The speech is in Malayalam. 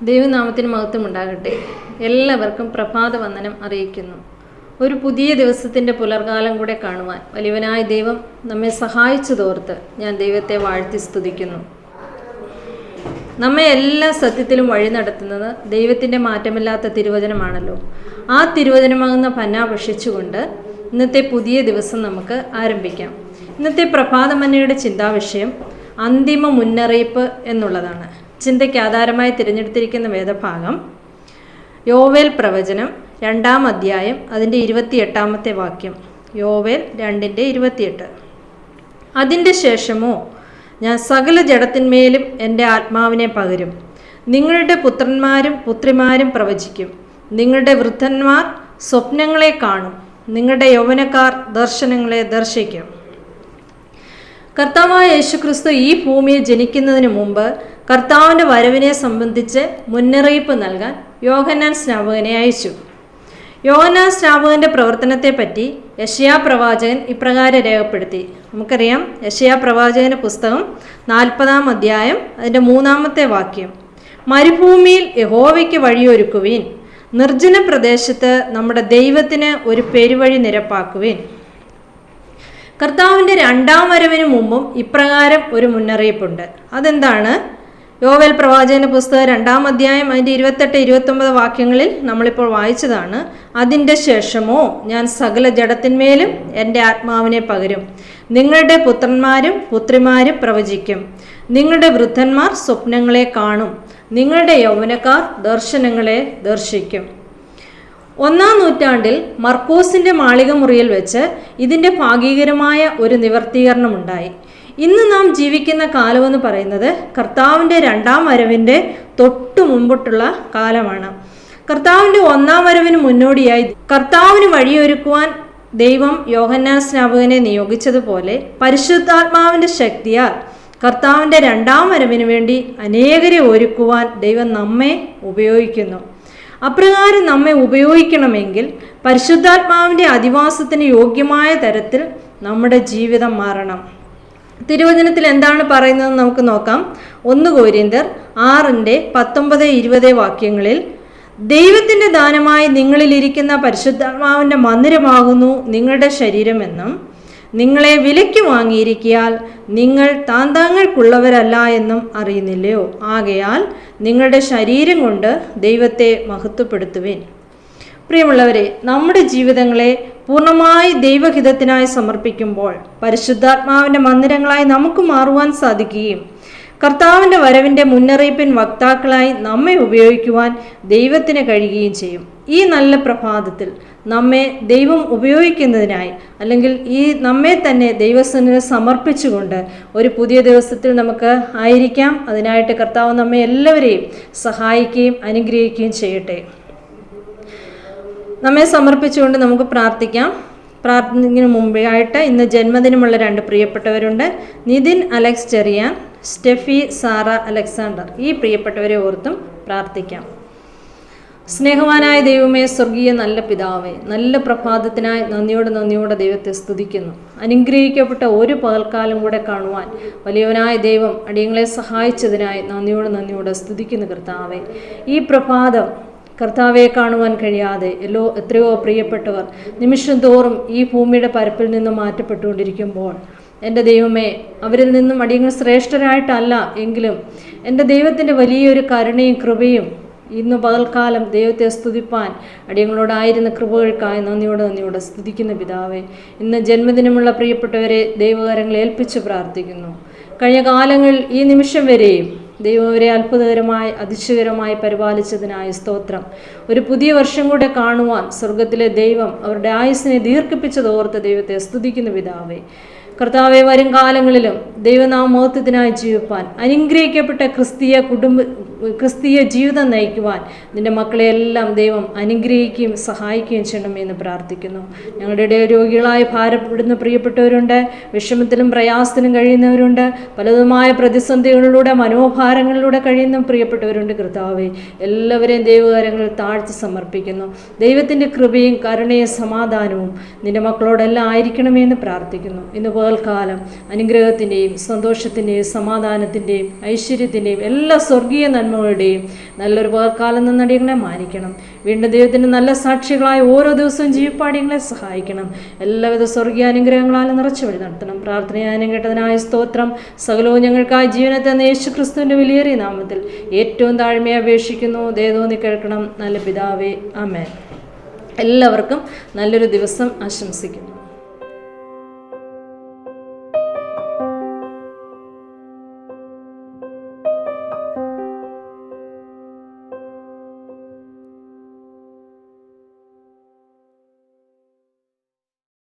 ദൈവനാമത്തിന് മഹത്വം ഉണ്ടാകട്ടെ. എല്ലാവർക്കും പ്രഭാത വന്ദനം അറിയിക്കുന്നു. ഒരു പുതിയ ദിവസത്തിൻ്റെ പുലർകാലം കൂടെ കാണുവാൻ വലിയവനായ ദൈവം നമ്മെ സഹായിച്ചതോർത്ത് ഞാൻ ദൈവത്തെ വാഴ്ത്തി സ്തുതിക്കുന്നു. നമ്മെ എല്ലാ സത്യത്തിലും വഴി നടത്തുന്നത് ദൈവത്തിൻ്റെ മാറ്റമില്ലാത്ത തിരുവചനമാണല്ലോ. ആ തിരുവചനമാകുന്ന പന്ന ഭക്ഷിച്ചുകൊണ്ട് ഇന്നത്തെ പുതിയ ദിവസം നമുക്ക് ആരംഭിക്കാം. ഇന്നത്തെ പ്രഭാതമന്നയുടെ ചിന്താവിഷയം അന്തിമ മുന്നറിയിപ്പ് എന്നുള്ളതാണ്. ചിന്തയ്ക്ക് ആധാരമായി തിരഞ്ഞെടുത്തിരിക്കുന്ന വേദഭാഗം യോവേൽ പ്രവചനം 2-ാം അധ്യായം അതിൻ്റെ 28-ാമത്തെ വാക്യം. യോവേൽ 2:28. അതിൻ്റെ ശേഷമോ ഞാൻ സകല ജഡത്തിന്മേലും എൻ്റെ ആത്മാവിനെ പകരും. നിങ്ങളുടെ പുത്രന്മാരും പുത്രിമാരും പ്രവചിക്കും. നിങ്ങളുടെ വൃദ്ധന്മാർ സ്വപ്നങ്ങളെ കാണും. നിങ്ങളുടെ യൗവനക്കാർ ദർശനങ്ങളെ ദർശിക്കും. കർത്താവായ യേശുക്രിസ്തു ഈ ഭൂമിയിൽ ജനിക്കുന്നതിന് മുമ്പ് കർത്താവിൻ്റെ വരവിനെ സംബന്ധിച്ച് മുന്നറിയിപ്പ് നൽകാൻ യോഹന്നാൻ സ്നാപകനെ അയച്ചു. യോഹന്നാൻ സ്നാപകൻ്റെ പ്രവർത്തനത്തെപ്പറ്റി യെശയ്യാ പ്രവാചകൻ ഇപ്രകാരം രേഖപ്പെടുത്തി. നമുക്കറിയാം, യെശയ്യാ പ്രവാചകൻ്റെ പുസ്തകം 40-ാം അധ്യായം അതിൻ്റെ 3-ാമത്തെ വാക്യം. മരുഭൂമിയിൽ യഹോവയ്ക്ക് വഴിയൊരുക്കുവിൻ, നിർജ്ജന പ്രദേശത്ത് നമ്മുടെ ദൈവത്തിന് ഒരു പെരുവഴി നിരപ്പാക്കുവിൻ. കർത്താവിൻ്റെ 2-ാം വരവിന് മുമ്പും ഇപ്രകാരം ഒരു മുന്നറിയിപ്പുണ്ട്. അതെന്താണ്? യോവേൽ പ്രവാചകന്റെ പുസ്തകം 2-ാം അധ്യായം അതിൻ്റെ 28-29 വാക്യങ്ങളിൽ നമ്മളിപ്പോൾ വായിച്ചതാണ്. അതിൻ്റെ ശേഷമോ ഞാൻ സകല ജഡത്തിന്മേലും എൻ്റെ ആത്മാവിനെ പകരും. നിങ്ങളുടെ പുത്രന്മാരും പുത്രിമാരും പ്രവചിക്കും. നിങ്ങളുടെ വൃദ്ധന്മാർ സ്വപ്നങ്ങളെ കാണും. നിങ്ങളുടെ യൗവനക്കാർ ദർശനങ്ങളെ ദർശിക്കും. 1-ാം നൂറ്റാണ്ടിൽ മർക്കോസിൻ്റെ മാളിക മുറിയിൽ വെച്ച് ഇതിൻ്റെ ഭാഗികരമായ ഒരു നിവർത്തീകരണമുണ്ടായി. ഇന്ന് നാം ജീവിക്കുന്ന കാലമെന്ന് പറയുന്നത് കർത്താവിൻ്റെ 2-ാം വരവിൻ്റെ തൊട്ടു മുമ്പിട്ടുള്ള കാലമാണ്. കർത്താവിൻ്റെ 1-ാം വരവിന് മുന്നോടിയായി കർത്താവിന് വഴിയൊരുക്കുവാൻ ദൈവം യോഹന്നാൻ സ്നാപകനെ നിയോഗിച്ചതുപോലെ പരിശുദ്ധാത്മാവിൻ്റെ ശക്തിയാൽ കർത്താവിൻ്റെ 2-ാം വരവിന് വേണ്ടി അനേകരെ ഒരുക്കുവാൻ ദൈവം നമ്മെ ഉപയോഗിക്കുന്നു. അപ്രകാരം നമ്മെ ഉപയോഗിക്കണമെങ്കിൽ പരിശുദ്ധാത്മാവിൻ്റെ അധിവാസത്തിന് യോഗ്യമായ തരത്തിൽ നമ്മുടെ ജീവിതം മാറണം. തിരുവചനത്തിൽ എന്താണ് പറയുന്നതെന്ന് നമുക്ക് നോക്കാം. 1 കൊരിന്ത്യർ 6:19-20 വാക്യങ്ങളിൽ ദൈവത്തിൻ്റെ ദാനമായി നിങ്ങളിലിരിക്കുന്ന പരിശുദ്ധാത്മാവിൻ്റെ മന്ദിരമാകുന്നു നിങ്ങളുടെ ശരീരമെന്നും നിങ്ങളെ വിലയ്ക്ക് വാങ്ങിയിരിക്കിയാൽ നിങ്ങൾ താന്താങ്ങൾക്കുള്ളവരല്ല എന്നും അറിയുന്നില്ലയോ? ആകയാൽ നിങ്ങളുടെ ശരീരം കൊണ്ട് ദൈവത്തെ മഹത്വപ്പെടുത്തുവിൻ. പ്രിയമുള്ളവരെ, നമ്മുടെ ജീവിതങ്ങളെ പൂർണ്ണമായി ദൈവഹിതത്തിനായി സമർപ്പിക്കുമ്പോൾ പരിശുദ്ധാത്മാവിൻ്റെ മന്ദിരങ്ങളായി നമുക്ക് മാറുവാൻ സാധിക്കുകയും കർത്താവിൻ്റെ വരവിൻ്റെ മുന്നറിയിപ്പിൻ വക്താക്കളായി നമ്മെ ഉപയോഗിക്കുവാൻ ദൈവത്തിന് കഴിയുകയും ചെയ്യും. ഈ നല്ല പ്രഭാതത്തിൽ നമ്മെ ദൈവം ഉപയോഗിക്കുന്നതിനായി, അല്ലെങ്കിൽ ഈ നമ്മെ തന്നെ ദൈവസന്നിധിയിൽ സമർപ്പിച്ചുകൊണ്ട് ഒരു പുതിയ ദിവസത്തിൽ നമുക്ക് ആയിരിക്കാം. അതിനായിട്ട് കർത്താവ് നമ്മെ എല്ലാവരെയും സഹായിക്കുകയും അനുഗ്രഹിക്കുകയും ചെയ്യട്ടെ. നമ്മെ സമർപ്പിച്ചുകൊണ്ട് നമുക്ക് പ്രാർത്ഥിക്കാം. പ്രാർത്ഥനയ്ക്ക് മുമ്പായിട്ട് ഇന്ന് ജന്മദിനമുള്ള 2 പ്രിയപ്പെട്ടവരുണ്ട്. Nithin Alex Cherian, Steffi Sara Alexander. ഈ പ്രിയപ്പെട്ടവരെ ഓർത്തും പ്രാർത്ഥിക്കാം. സ്നേഹവാനായ ദൈവമേ, സ്വർഗീയ നല്ല പിതാവേ, നല്ല പ്രഭാതത്തിനായി നന്ദിയോടെ ദൈവത്തെ സ്തുതിക്കുന്നു. അനുഗ്രഹിക്കപ്പെട്ട ഒരു പകൽക്കാലം കൂടെ കാണുവാൻ വലിയവനായ ദൈവം അടിയങ്ങളെ സഹായിച്ചതിനായി നന്ദിയോടെ സ്തുതിക്കുന്നു. കർത്താവേ, ഈ പ്രഭാതം കർത്താവെ കാണുവാൻ കഴിയാതെ എത്രയോ പ്രിയപ്പെട്ടവർ നിമിഷം തോറും ഈ ഭൂമിയുടെ പരപ്പിൽ നിന്ന് മാറ്റപ്പെട്ടുകൊണ്ടിരിക്കുമ്പോൾ എൻ്റെ ദൈവമേ, അവരിൽ നിന്നും അടിയങ്ങൾ ശ്രേഷ്ഠരായിട്ടല്ല എങ്കിലും എൻ്റെ ദൈവത്തിൻ്റെ വലിയൊരു കരുണയും കൃപയും ഇന്ന് പകൽക്കാലം ദൈവത്തെ സ്തുതിപ്പാൻ അടിയങ്ങളോടായിരുന്ന കൃപകൾക്കായി നന്ദിയോടെ സ്തുതിക്കുന്ന പിതാവേ, ഇന്ന് ജന്മദിനമുള്ള പ്രിയപ്പെട്ടവരെ ദൈവകരങ്ങളെ ഏൽപ്പിച്ച് പ്രാർത്ഥിക്കുന്നു. കഴിഞ്ഞ കാലങ്ങളിൽ ഈ നിമിഷം വരെയും ദൈവം അവരെ അത്ഭുതകരമായി അതിശയകരമായി പരിപാലിച്ചതിനായി സ്തോത്രം. ഒരു പുതിയ വർഷം കൂടെ കാണുവാൻ സ്വർഗത്തിലെ ദൈവം അവരുടെ ആയുസ്സിനെ ദീർഘിപ്പിച്ചതോർത്ത് ദൈവത്തെ സ്തുതിക്കുന്ന പിതാവേ, കർത്താവെ, വരും കാലങ്ങളിലും ദൈവനാമമഹത്വത്തിനായി ജീവിപ്പാൻ അനുഗ്രഹിക്കപ്പെട്ട ക്രിസ്തീയ ജീവിതം നയിക്കുവാൻ നിന്റെ മക്കളെയെല്ലാം ദൈവം അനുഗ്രഹിക്കുകയും സഹായിക്കുകയും ചെയ്യണമെന്ന് പ്രാർത്ഥിക്കുന്നു. ഞങ്ങളുടെ രോഗികളായി ഭാരപ്പെടുന്ന പ്രിയപ്പെട്ടവരുണ്ട്, വിഷമത്തിലും പ്രയാസത്തിലും കഴിയുന്നവരുണ്ട്, പലതുമായ പ്രതിസന്ധികളിലൂടെ മനോഭാരങ്ങളിലൂടെ കഴിയുന്ന പ്രിയപ്പെട്ടവരുണ്ട്. കർത്താവെ, എല്ലാവരെയും ദൈവകാര്യങ്ങളിൽ താഴ്ത്തി സമർപ്പിക്കുന്നു. ദൈവത്തിൻ്റെ കൃപയും കരുണയും സമാധാനവും നിന്റെ മക്കളോടെല്ലാം ആയിരിക്കണമെന്ന് പ്രാർത്ഥിക്കുന്നു. ഇന്ന് പകൽക്കാലം അനുഗ്രഹത്തിൻ്റെയും സന്തോഷത്തിൻ്റെയും സമാധാനത്തിൻ്റെയും ഐശ്വര്യത്തിൻ്റെയും എല്ലാ സ്വർഗീയ നന്മകളുടെയും നല്ലൊരു പകർക്കാലം നിന്നടിയങ്ങളെ മാനിക്കണം. വീണ്ടും ദൈവത്തിൻ്റെ നല്ല സാക്ഷികളായി ഓരോ ദിവസവും ജീവിപ്പാടിയങ്ങളെ സഹായിക്കണം. എല്ലാവിധ സ്വർഗീയ അനുഗ്രഹങ്ങളാലും നിറച്ചു വഴി നടത്തണം. പ്രാർത്ഥനയാനും കേട്ടതിനായ സ്തോത്രം. സകലവും ഞങ്ങൾക്കായി ജീവനത്തെ യേശു ക്രിസ്തുവിൻ്റെ വിലയേറിയ നാമത്തിൽ ഏറ്റവും താഴ്മയെ അപേക്ഷിക്കുന്നു. ദയതോന്നി കേൾക്കണം നല്ല പിതാവേ. ആമേൻ. എല്ലാവർക്കും നല്ലൊരു ദിവസം ആശംസിക്കുന്നു.